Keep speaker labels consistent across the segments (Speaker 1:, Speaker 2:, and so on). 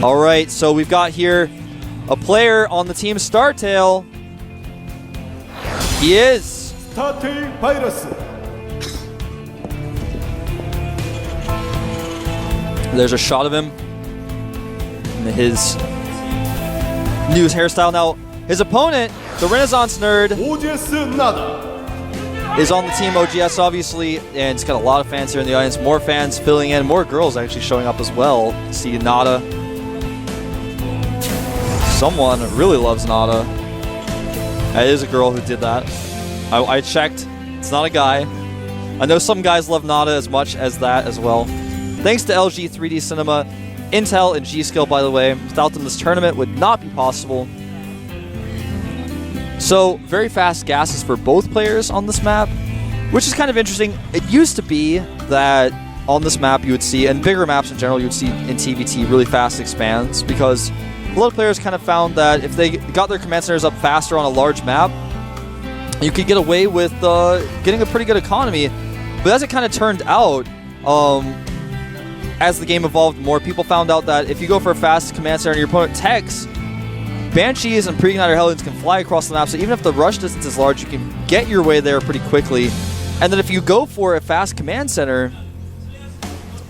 Speaker 1: All right, so we've got here a player on the team Star Tail. He is There's a shot of him in his new hairstyle. Now, his opponent, the Renaissance Nerd, is on the team OGS, obviously, and it's got a lot of fans here in the audience. More fans filling in, more girls actually showing up as well. See NaDa. Someone really loves NaDa. That is a girl who did that. I checked. It's not a guy. I know some guys love NaDa as much as that as well. Thanks to LG 3D Cinema, Intel, and G-Skill, by the way. Without them, this tournament would not be possible. So, very fast gases for both players on this map, which is kind of interesting. It used to be that on this map you would see, and bigger maps in general, you would see in TVT really fast expands, because a lot of players kind of found that if they got their command centers up faster on a large map, you could get away with getting a pretty good economy. But as it kind of turned out, as the game evolved more, people found out that if you go for a fast command center and your opponent techs, Banshees and Pre-Igniter Hellions can fly across the map, so even if the rush distance is large, you can get your way there pretty quickly. And then if you go for a fast command center,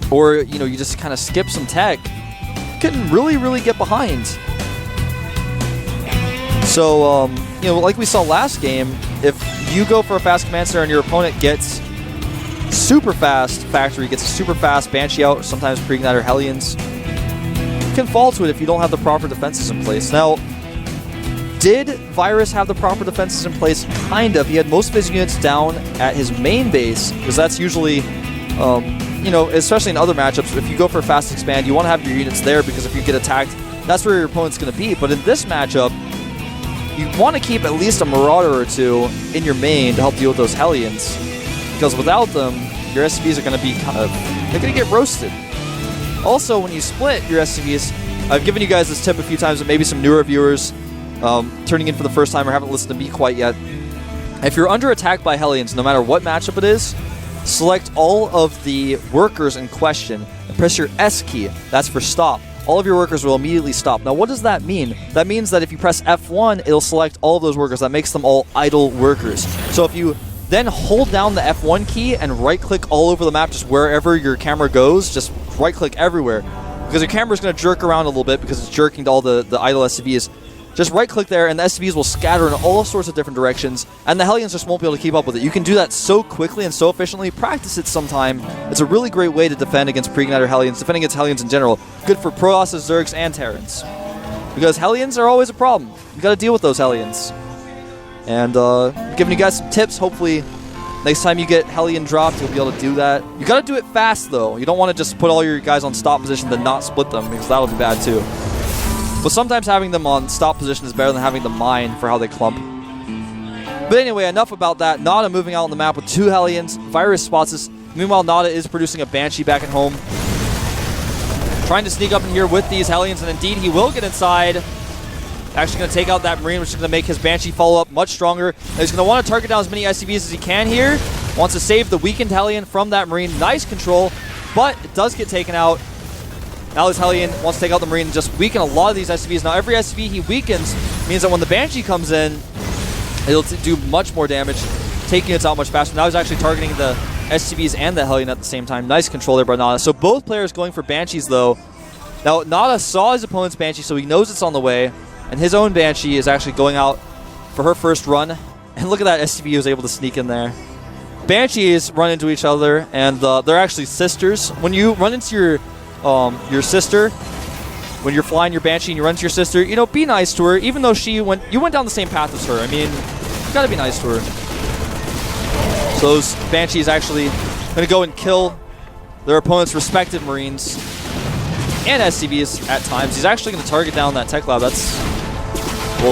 Speaker 1: or you just kind of skip some tech, you can really get behind. So like we saw last game, if you go for a fast command center and your opponent gets super fast factory, gets a super fast Banshee out, sometimes Pre-Igniter Hellions, you can fall to it if you don't have the proper defenses in place. Now, did Virus have the proper defenses in place? Kind of. He had most of his units down at his main base, because that's usually, especially in other matchups, if you go for a fast expand, you want to have your units there, because if you get attacked, that's where your opponent's going to be. But in this matchup, you want to keep at least a Marauder or two in your main to help deal with those Hellions, because without them, your SCVs are going to be they're going to get roasted. Also, when you split your SCVs, I've given you guys this tip a few times, but maybe some newer viewers turning in for the first time or haven't listened to me quite yet. If you're under attack by Hellions, no matter what matchup it is, select all of the workers in question and press your S key. That's for stop. All of your workers will immediately stop. Now, what does that mean? That means that if you press F1, it'll select all of those workers. That makes them all idle workers. So if you then hold down the F1 key and right-click all over the map, just wherever your camera goes, just right-click everywhere. Because your camera's going to jerk around a little bit because it's jerking to all the idle SCVs. Just right-click there, and the SCVs will scatter in all sorts of different directions, and the Hellions just won't be able to keep up with it. You can do that so quickly and so efficiently. Practice it sometime. It's a really great way to defend against Pre-Igniter Hellions, defending against Hellions in general. Good for Protoss, Zergs, and Terrans. Because Hellions are always a problem. You got to deal with those Hellions. And giving you guys some tips. Hopefully, next time you get Hellion dropped, you'll be able to do that. You got to do it fast, though. You don't want to just put all your guys on stop position then not split them, because that'll be bad, too. But sometimes having them on stop position is better than having them mine for how they clump. But anyway, enough about that. NaDa moving out on the map with 2 Hellions. Virus spots us. Meanwhile, NaDa is producing a Banshee back at home. Trying to sneak up in here with these Hellions, and indeed he will get inside. Actually going to take out that Marine, which is going to make his Banshee follow up much stronger. And he's going to want to target down as many SCVs as he can here. Wants to save the weakened Hellion from that Marine. Nice control, but it does get taken out. Now this Hellion wants to take out the Marine and just weaken a lot of these SCVs. Now every SCV he weakens means that when the Banshee comes in, it'll do much more damage, taking it out much faster. Now he's actually targeting the SCVs and the Hellion at the same time. Nice control there by NaDa. So both players going for Banshees though. Now NaDa saw his opponent's Banshee, so he knows it's on the way. And his own Banshee is actually going out for her first run. And look at that SCV was able to sneak in there. Banshees run into each other, and they're actually sisters. When you run into your sister, when you're flying your Banshee and you run into your sister, be nice to her, even though you went down the same path as her. I mean, you gotta be nice to her. So those Banshees actually gonna go and kill their opponent's respective Marines and SCVs at times. He's actually gonna target down that tech lab. That's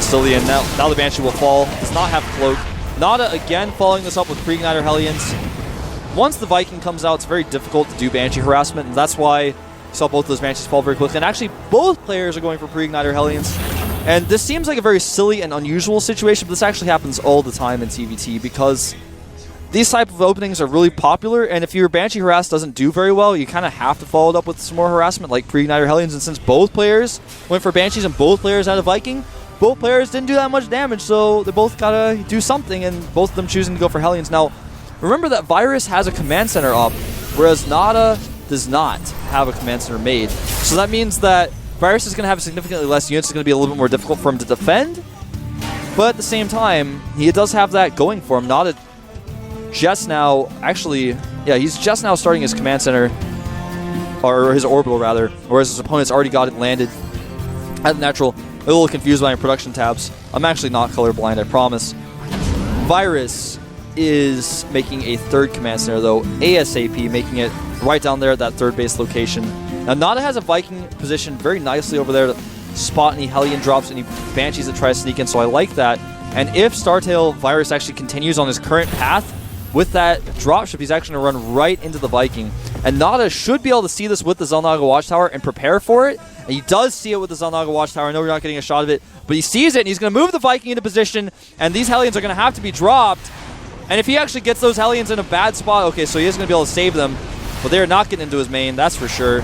Speaker 1: still the end. Now the Banshee will fall. Does not have cloak. NaDa again following this up with Pre-Igniter Hellions. Once the Viking comes out, it's very difficult to do Banshee harassment, and that's why you saw both those Banshees fall very quickly. And actually, both players are going for Pre-Igniter Hellions. And this seems like a very silly and unusual situation, but this actually happens all the time in TVT, because these type of openings are really popular, and if your Banshee Harass doesn't do very well, you kind of have to follow it up with some more harassment like Pre-Igniter Hellions, and since both players went for Banshees and both players had a Viking, both players didn't do that much damage, so they both gotta do something, and both of them choosing to go for Hellions. Now, remember that Virus has a command center up, whereas NaDa does not have a command center made. So that means that Virus is going to have significantly less units. It's going to be a little bit more difficult for him to defend. But at the same time, he does have that going for him. NaDa just now, actually, yeah, he's just now starting his command center, or his orbital rather, whereas his opponent's already got it landed at the natural. A little confused by my production tabs. I'm actually not colorblind, I promise. Virus is making a third command center though, ASAP, making it right down there at that third base location. Now NaDa has a Viking positioned very nicely over there to spot any Hellion drops, any Banshees that try to sneak in, so I like that. And if Startail Virus actually continues on his current path with that dropship, he's actually going to run right into the Viking. And NaDa should be able to see this with the Xel'Naga Watchtower and prepare for it. And he does see it with the Xel'Naga Watchtower. I know we're not getting a shot of it, but he sees it, and he's going to move the Viking into position, and these Hellions are going to have to be dropped. And if he actually gets those Hellions in a bad spot, okay, so he is going to be able to save them, but they are not getting into his main, that's for sure.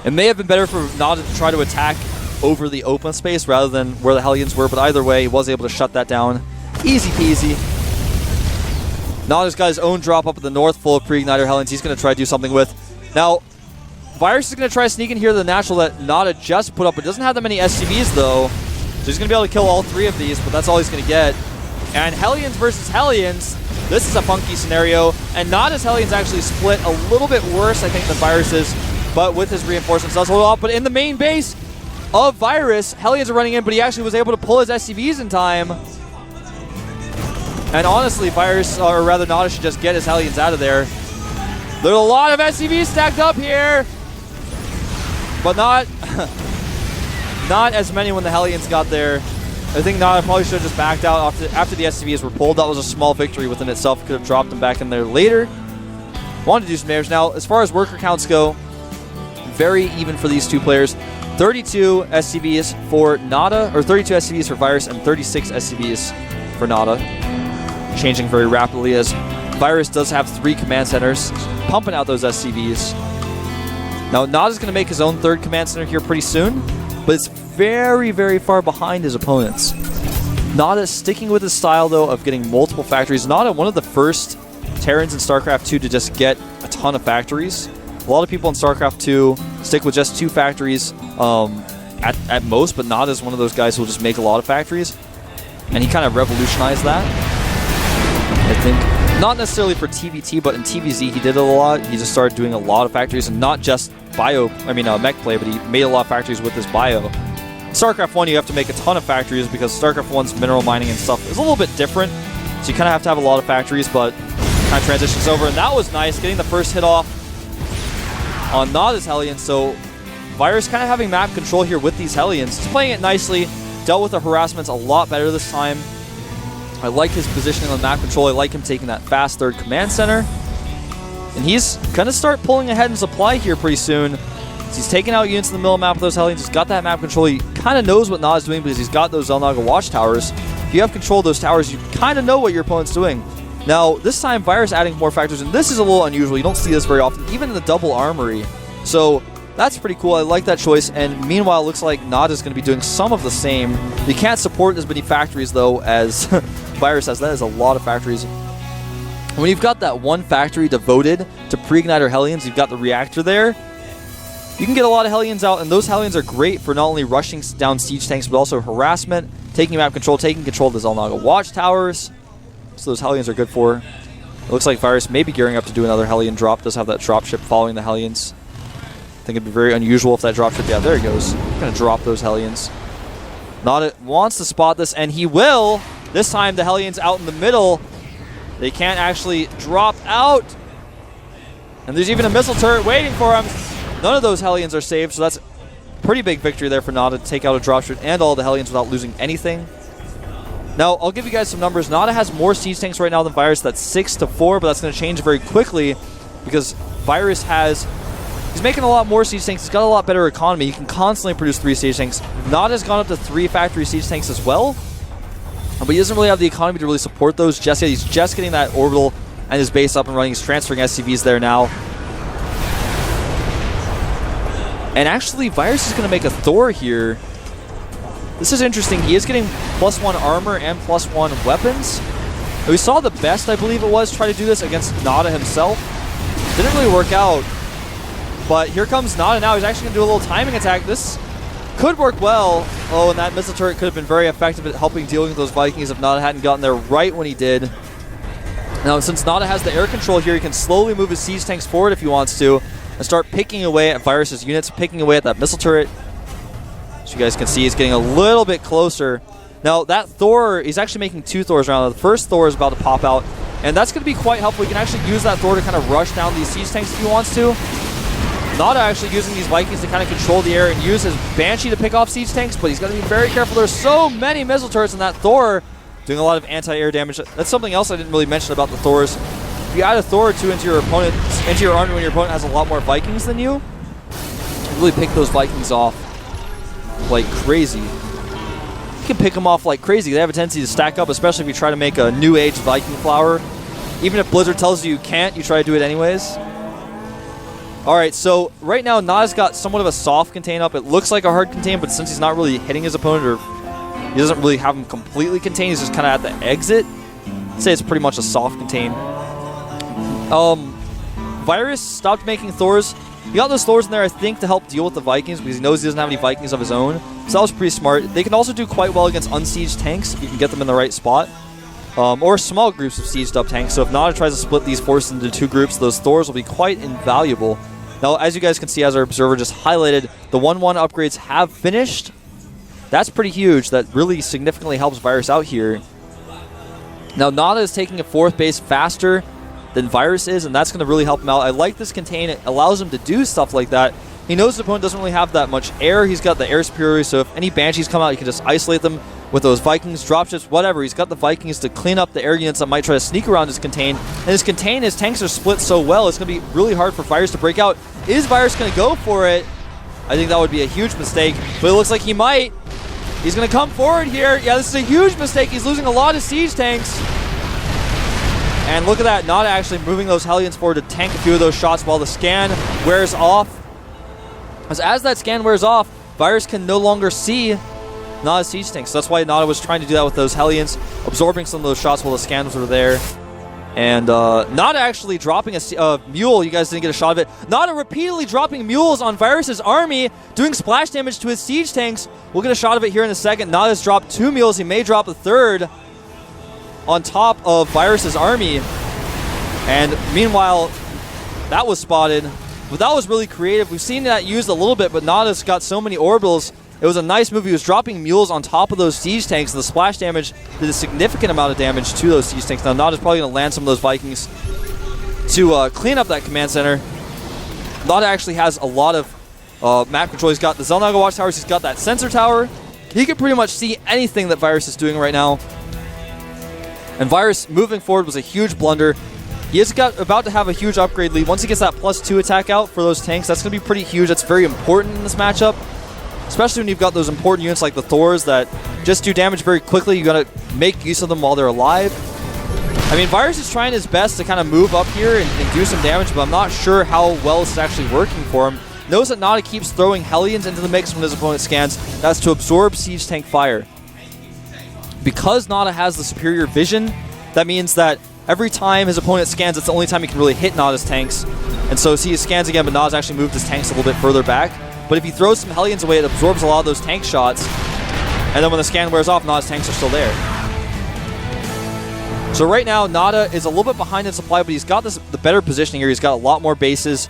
Speaker 1: It may have been better for NaDa to try to attack over the open space rather than where the Hellions were, but either way, he was able to shut that down. Easy peasy. NaDa's got his own drop up at the north full of Pre-Igniter Hellions he's going to try to do something with. Now, Virus is going to try to sneak in here to the natural that NaDa just put up, but doesn't have that many SCVs though, so he's going to be able to kill all three of these, but that's all he's going to get. And Hellions versus Hellions, this is a funky scenario, and NaDa's Hellions actually split a little bit worse, I think, than Virus's, but with his reinforcements does hold off. But in the main base of Virus, Hellions are running in, but he actually was able to pull his SCVs in time. And honestly, Virus, or rather NaDa, should just get his Hellions out of there. There's a lot of SCVs stacked up here, but not as many when the Hellions got there. I think NaDa probably should have just backed out after the SCVs were pulled. That was a small victory within itself. Could have dropped them back in there later. Wanted to do some damage. Now, as far as worker counts go, very even for these two players. 32 SCVs for NaDa, or 32 SCVs for Virus, and 36 SCVs for NaDa. Changing very rapidly as Virus does have 3 command centers, pumping out those SCVs. Now, NaDa's going to make his own third command center here pretty soon, but it's very, very far behind his opponents. NaDa sticking with his style, though, of getting multiple factories. NaDa, one of the first Terrans in StarCraft 2 to just get a ton of factories. A lot of people in StarCraft 2 stick with just 2 factories at most, but NaDa is one of those guys who will just make a lot of factories. And he kind of revolutionized that, I think. Not necessarily for TVT, but in TVZ he did it a lot. He just started doing a lot of factories, and not just mech play, but he made a lot of factories with his bio. StarCraft 1, you have to make a ton of factories because StarCraft 1's mineral mining and stuff is a little bit different. So you kind of have to have a lot of factories, but kind of transitions over. And that was nice, getting the first hit off on NaDa's Hellions. So Virus kind of having map control here with these Hellions. He's playing it nicely. Dealt with the harassments a lot better this time. I like his positioning on map control. I like him taking that fast third command center. And he's going to start pulling ahead in supply here pretty soon. He's taking out units in the middle of the map with those Hellions. He's got that map control. He kind of knows what NaDa's doing because he's got those Xel'Naga Watchtowers. If you have control of those towers, you kind of know what your opponent's doing. Now, this time, Virus adding more factors, and this is a little unusual. You don't see this very often, even in the double armory. So that's pretty cool. I like that choice. And meanwhile, it looks like NaDa's going to be doing some of the same. You can't support as many factories, though, as Virus has. That is a lot of factories. When you've got that one factory devoted to Pre-Igniter Hellions, you've got the reactor there, you can get a lot of Hellions out, and those Hellions are great for not only rushing down siege tanks, but also harassment, taking map control, taking control of the Xel'Naga Watchtowers. So those Hellions are good for. It looks like Virus may be gearing up to do another Hellion drop. Does have that dropship following the Hellions. I think it'd be very unusual if that dropship, yeah, there he goes. Going to drop those Hellions. NaDa wants to spot this, and he will. This time the Hellions out in the middle. They can't actually drop out. And there's even a missile turret waiting for him. None of those Hellions are saved, so that's a pretty big victory there for NaDa to take out a dropship and all the Hellions without losing anything. Now, I'll give you guys some numbers. NaDa has more siege tanks right now than Virus. That's 6-4, but that's going to change very quickly because Virus he's making a lot more siege tanks. He's got a lot better economy. He can constantly produce 3 siege tanks. NaDa's gone up to 3 factory siege tanks as well. But he doesn't really have the economy to really support those just yet. He's just getting that orbital and his base up and running. He's transferring SCVs there now. And actually, Virus is going to make a Thor here. This is interesting. He is getting +1 armor and +1 weapons. And we saw the best, I believe it was, try to do this against NaDa himself. Didn't really work out. But here comes NaDa now. He's actually going to do a little timing attack. This could work well. Oh, and that missile turret could have been very effective at helping dealing with those Vikings if NaDa hadn't gotten there right when he did. Now, since NaDa has the air control here, he can slowly move his siege tanks forward if he wants to and start picking away at Virus's units, picking away at that missile turret. As you guys can see, he's getting a little bit closer. Now, that Thor, he's actually making 2 Thors around. The first Thor is about to pop out, and that's going to be quite helpful. He can actually use that Thor to kind of rush down these siege tanks if he wants to. NaDa actually using these Vikings to kind of control the air and use his Banshee to pick off siege tanks, but he's got to be very careful. There's so many missile turrets in that Thor doing a lot of anti-air damage. That's something else I didn't really mention about the Thors. If you add a Thor or 2 into your army when your opponent has a lot more Vikings than you really pick those Vikings off like crazy. You can pick them off like crazy. They have a tendency to stack up, especially if you try to make a new age Viking flower. Even if Blizzard tells you can't, you try to do it anyways. Alright, so right now NaDa's got somewhat of a soft contain up. It looks like a hard contain, but since he's not really hitting his opponent, or he doesn't really have him completely contained, he's just kind of at the exit. I'd say it's pretty much a soft contain. Virus stopped making Thors. He got those Thors in there, I think, to help deal with the Vikings, because he knows he doesn't have any Vikings of his own. So that was pretty smart. They can also do quite well against unsieged tanks if you can get them in the right spot. Or small groups of sieged up tanks. So if NaDa tries to split these forces into 2 groups, those Thors will be quite invaluable. Now, as you guys can see, as our observer just highlighted, the 1-1 upgrades have finished. That's pretty huge. That really significantly helps Virus out here. Now, NaDa is taking a 4th base faster than Virus is, and that's going to really help him out. I like this contain. It allows him to do stuff like that. He knows his opponent doesn't really have that much air. He's got the air superiority, so if any Banshees come out, he can just isolate them with those Vikings, dropships, whatever. He's got the Vikings to clean up the air units that might try to sneak around his contain. And his contain, his tanks are split so well, it's going to be really hard for Virus to break out. Is Virus going to go for it? I think that would be a huge mistake, but it looks like he might. He's going to come forward here. Yeah, this is a huge mistake. He's losing a lot of siege tanks. And look at that, NaDa actually moving those Hellions forward to tank a few of those shots while the scan wears off. As that scan wears off, Virus can no longer see NaDa's siege tanks. So that's why NaDa was trying to do that with those Hellions, absorbing some of those shots while the scans were there. And NaDa actually dropping a mule. You guys didn't get a shot of it. NaDa repeatedly dropping mules on Virus's army, doing splash damage to his siege tanks. We'll get a shot of it here in a second. NaDa's dropped 2 mules. He may drop a 3rd on top of Virus's army. And meanwhile, that was spotted. But that was really creative. We've seen that used a little bit, but NaDa's got so many orbitals. It was a nice move. He was dropping mules on top of those siege tanks, and the splash damage did a significant amount of damage to those siege tanks. Now, NaDa's probably going to land some of those Vikings to clean up that command center. NaDa actually has a lot of map control. He's got the Xel'Naga watchtowers. He's got that sensor tower. He can pretty much see anything that Virus is doing right now. And Virus moving forward was a huge blunder. He is about to have a huge upgrade lead. Once he gets that +2 attack out for those tanks, that's going to be pretty huge. That's very important in this matchup. Especially when you've got those important units like the Thors that just do damage very quickly. You got to make use of them while they're alive. I mean, Virus is trying his best to kind of move up here and do some damage, but I'm not sure how well this is actually working for him. Knows that NaDa keeps throwing Hellions into the mix when his opponent scans. That's to absorb siege tank fire. Because NaDa has the superior vision, that means that every time his opponent scans, it's the only time he can really hit NaDa's tanks. And so see, he scans again, but NaDa's actually moved his tanks a little bit further back. But if he throws some Hellions away, it absorbs a lot of those tank shots. And then when the scan wears off, NaDa's tanks are still there. So right now, NaDa is a little bit behind in supply, but he's got the better positioning here. He's got a lot more bases.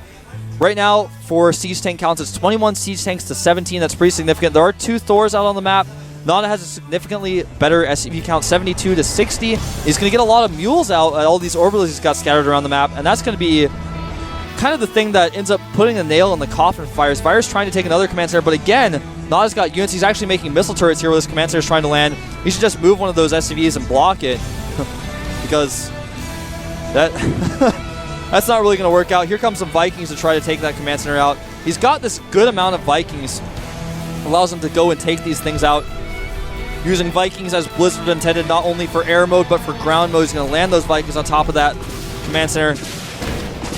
Speaker 1: Right now, for siege tank counts, it's 21 siege tanks to 17. That's pretty significant. There are 2 Thors out on the map. NaDa has a significantly better SCV count, 72 to 60. He's going to get a lot of mules out at all these orbitals he's got scattered around the map, and that's going to be kind of the thing that ends up putting a nail in the coffin for Virus. Virus trying to take another command center, but again, NaDa's got units. He's actually making missile turrets here where this command center is trying to land. He should just move one of those SCVs and block it because that that's not really going to work out. Here comes some Vikings to try to take that command center out. He's got this good amount of Vikings. Allows him to go and take these things out. using Vikings as Blizzard intended, not only for air mode, but for ground mode. He's going to land those Vikings on top of that command center.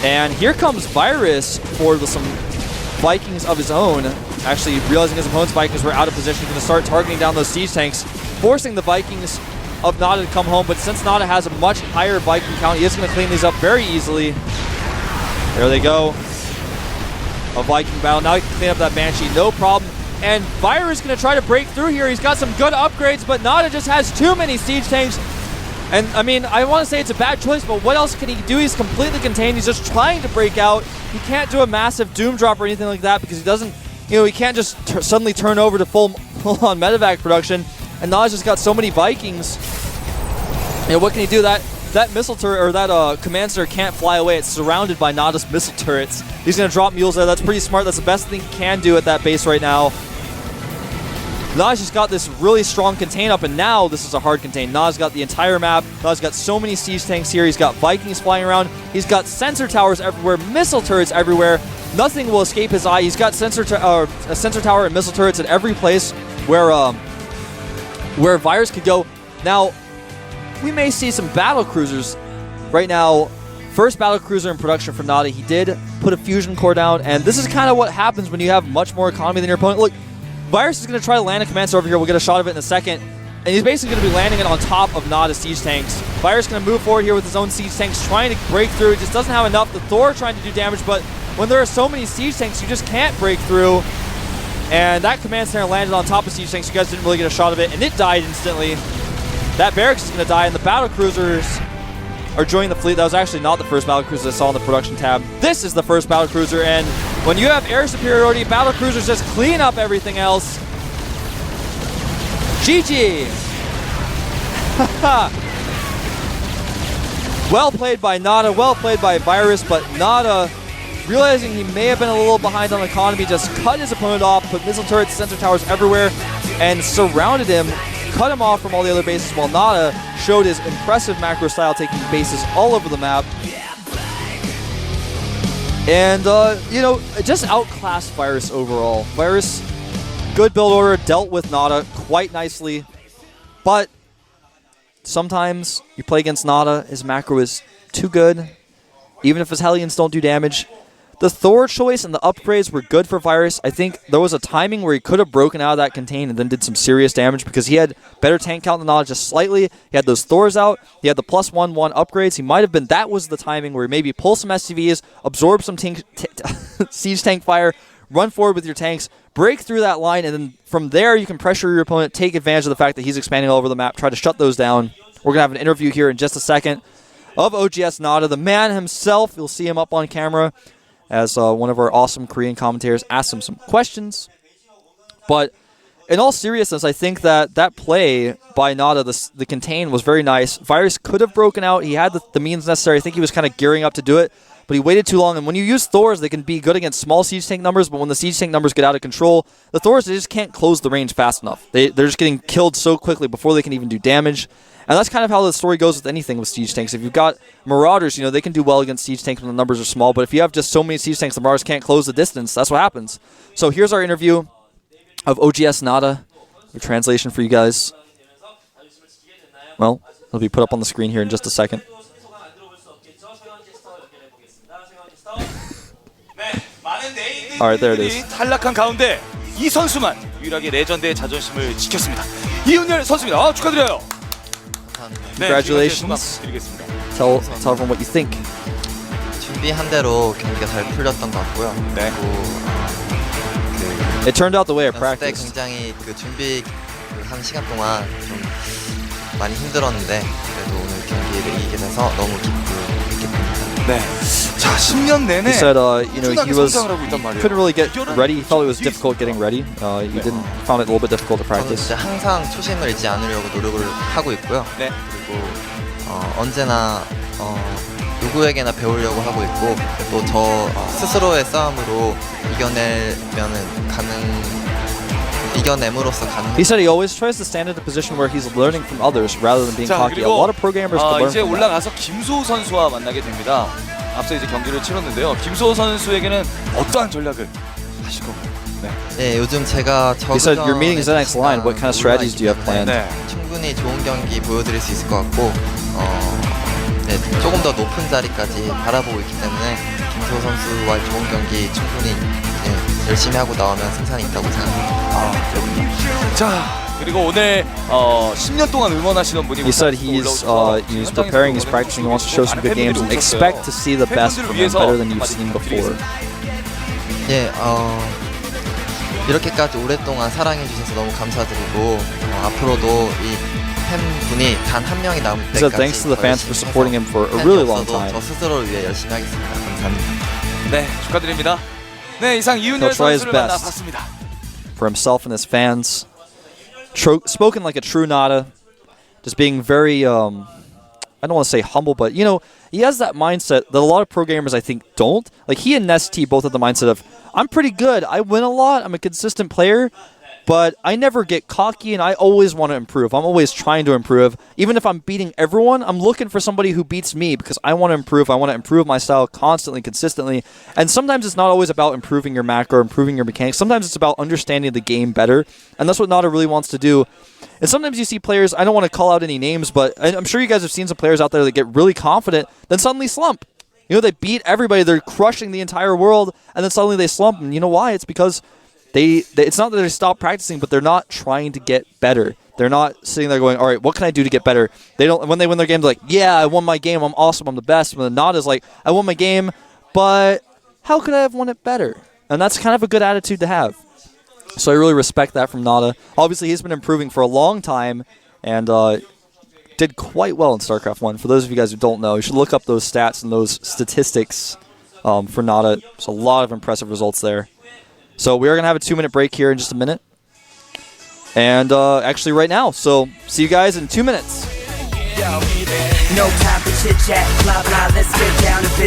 Speaker 1: And here comes Virus for some Vikings of his own. Actually, realizing his opponent's Vikings were out of position, he's going to start targeting down those siege tanks, forcing the Vikings of NaDa to come home. But since NaDa has a much higher Viking count, he is going to clean these up very easily. There they go. A Viking battle. Now he can clean up that Banshee, no problem. And Virus is going to try to break through here. He's got some good upgrades, but NaDa just has too many siege tanks. And, I mean, I want to say it's a bad choice, but what else can he do? He's completely contained. He's just trying to break out. He can't do a massive Doom drop or anything like that because he doesn't, you know, he can't just suddenly turn over to full-on medevac production. And NaDa's just got so many Vikings. You know, what can he do? That missile turret, or that command center can't fly away. It's surrounded by NaDa's missile turrets. He's going to drop mules there. That's pretty smart. That's the best thing he can do at that base right now. NaDa's just got this really strong contain up, and now this is a hard contain. NaDa's got the entire map. NaDa's got so many siege tanks here. He's got Vikings flying around. He's got sensor towers everywhere, missile turrets everywhere. Nothing will escape his eye. He's got a sensor tower and missile turrets at every place where Virus could go. Now, we may see some battle cruisers right now. First battle cruiser in production for NaDa. He did put a fusion core down, and this is kind of what happens when you have much more economy than your opponent. Look, Virus is going to try to land a command center over here. We'll get a shot of it in a second. And he's basically going to be landing it on top of NaDa's siege tanks. Virus is going to move forward here with his own siege tanks, trying to break through. It just doesn't have enough. The Thor trying to do damage, but when there are so many siege tanks, you just can't break through. And that command center landed on top of siege tanks. You guys didn't really get a shot of it, and it died instantly. That barracks is going to die, and the battle cruisers are joining the fleet. That was actually not the first battle cruiser I saw in the production tab. This is the first battle cruiser, and when you have air superiority, battle cruisers just clean up everything else. GG! Well played by NaDa, well played by Virus, but NaDa, realizing he may have been a little behind on economy, just cut his opponent off, put missile turrets, sensor towers everywhere, and surrounded him, cut him off from all the other bases, while NaDa showed his impressive macro style, taking bases all over the map. And, you know, just outclassed Virus overall. Virus, good build order, dealt with NaDa quite nicely, but sometimes you play against NaDa, his macro is too good, even if his Hellions don't do damage. The Thor choice and the upgrades were good for Virus. I think there was a timing where he could have broken out of that contain and then did some serious damage because he had better tank count than NaDa just slightly. He had those Thors out. He had the +1/1 upgrades. He might have been, that was the timing where he maybe pull some SCVs, absorb some siege tank fire, run forward with your tanks, break through that line, and then from there you can pressure your opponent, take advantage of the fact that he's expanding all over the map, try to shut those down. We're going to have an interview here in just a second of OGS NaDa, the man himself. You'll see him up on camera as one of our awesome Korean commentators asks him some questions. But in all seriousness, I think that that play by NaDa, the contain, was very nice. Virus could have broken out. He had the means necessary. I think he was kind of gearing up to do it, but he waited too long. And when you use Thors, they can be good against small siege tank numbers, but when the siege tank numbers get out of control, the Thors, they just can't close the range fast enough. They're just getting killed so quickly before they can even do damage. And that's kind of how the story goes with anything with siege tanks. If you've got Marauders, you know, they can do well against siege tanks when the numbers are small, but if you have just so many siege tanks, the Marauders can't close the distance. That's what happens. So here's our interview of OGS NaDa. A translation for you guys. Well, it'll be put up on the screen here in just a second. Alright, there it is.
Speaker 2: 탈락한 가운데 이 선수만 유일하게 레전드의 자존심을 지켰습니다. 이윤열 선수입니다. 축하드려요.
Speaker 1: Congratulations. Tell everyone what you think.
Speaker 3: 준비한 대로 경기가 잘 풀렸던 것 같고요.
Speaker 2: 네.
Speaker 1: It turned out the way I
Speaker 3: 연습 때
Speaker 1: practiced.
Speaker 3: 굉장히 준비 한 시간 동안 좀 많이 힘들었는데 그래도 오늘 경기를 이기게 돼서 너무 기쁩니다.
Speaker 2: 네. 자, 10년 내내
Speaker 1: He said, you know, he couldn't really get ready. He felt it was difficult getting ready. He found it a little bit difficult to
Speaker 3: 저는
Speaker 1: practice.
Speaker 3: 진짜 항상 초심을 잃지 않으려고 노력을 하고 있고요.
Speaker 2: 네.
Speaker 3: 그리고 언제나 누구에게나 배우려고 하고 있고 또 저 스스로의 싸움으로 이겨냄으로써 가능.
Speaker 1: He said he always tries to stand in a position where he's learning from others rather than being cocky. A lot of programmers could learn
Speaker 2: 이제
Speaker 1: from that.
Speaker 2: 올라가서 김소호 선수와 만나게 됩니다. 앞서 이제 경기를 치렀는데요. 김소호 선수에게는 어떠한 전략을 하실 건가요? 네.
Speaker 3: 예, 요즘 제가
Speaker 1: You said you're meeting ZenX line. What kind of strategies do you have planned?
Speaker 2: 네.
Speaker 3: 충분히 좋은 경기 보여드릴 수 있을 것 같고 네, 조금 더 높은 자리까지 바라보고 있기 때문에 김소호 선수와의 좋은 경기 충분히 열심히 하고 나오면 승산이 있다고 생각합니다.
Speaker 2: 자, 그리고 오늘 10년 동안 응원하시던 분이
Speaker 1: He said he's preparing, he's practicing, he wants to show some good games, and expect to see the best from him, better than you've seen before.
Speaker 3: 예, 이렇게까지 오랫동안 사랑해 주셔서 너무 감사드리고 앞으로도 이 팬분이 단 한 명이 남을
Speaker 1: He said
Speaker 3: 때까지
Speaker 1: thanks to the fans for
Speaker 3: 열심히
Speaker 1: supporting him
Speaker 3: 해서
Speaker 1: for a really long
Speaker 3: 팬이 없어도
Speaker 1: time.
Speaker 3: 저 스스로를 위해 열심히 하겠습니다. 감사합니다.
Speaker 2: 네, 축하드립니다. 네, 이상 이윤열
Speaker 1: He'll try his
Speaker 2: 선수를
Speaker 1: best.
Speaker 2: 만나봤습니다.
Speaker 1: For himself and his fans. Spoken like a true NaDa. Just being very, I don't want to say humble, but, you know, he has that mindset that a lot of pro gamers, I think, don't. Like, he and Nesty both have the mindset of, I'm pretty good, I win a lot, I'm a consistent player, but I never get cocky and I always want to improve. I'm always trying to improve. Even if I'm beating everyone, I'm looking for somebody who beats me because I want to improve. I want to improve my style constantly, consistently. And sometimes it's not always about improving your macro, improving your mechanics. Sometimes it's about understanding the game better. And that's what NaDa really wants to do. And sometimes you see players, I don't want to call out any names, but I'm sure you guys have seen some players out there that get really confident, then suddenly slump. You know, they beat everybody, they're crushing the entire world, and then suddenly they slump. And you know why? It's because it's not that they stop practicing, but they're not trying to get better. They're not sitting there going, all right, what can I do to get better? They don't. When they win their games, like, yeah, I won my game, I'm awesome, I'm the best. When the NaDa's like, I won my game, but how could I have won it better? And that's kind of a good attitude to have. So I really respect that from NaDa. Obviously, he's been improving for a long time and did quite well in StarCraft 1. For those of you guys who don't know, you should look up those stats and those statistics for NaDa. There's a lot of impressive results there. So we are going to have a 2-minute break here in just a minute. And actually right now. So see you guys in 2 minutes.
Speaker 4: No time for chit chat, blah blah, let's get down to business.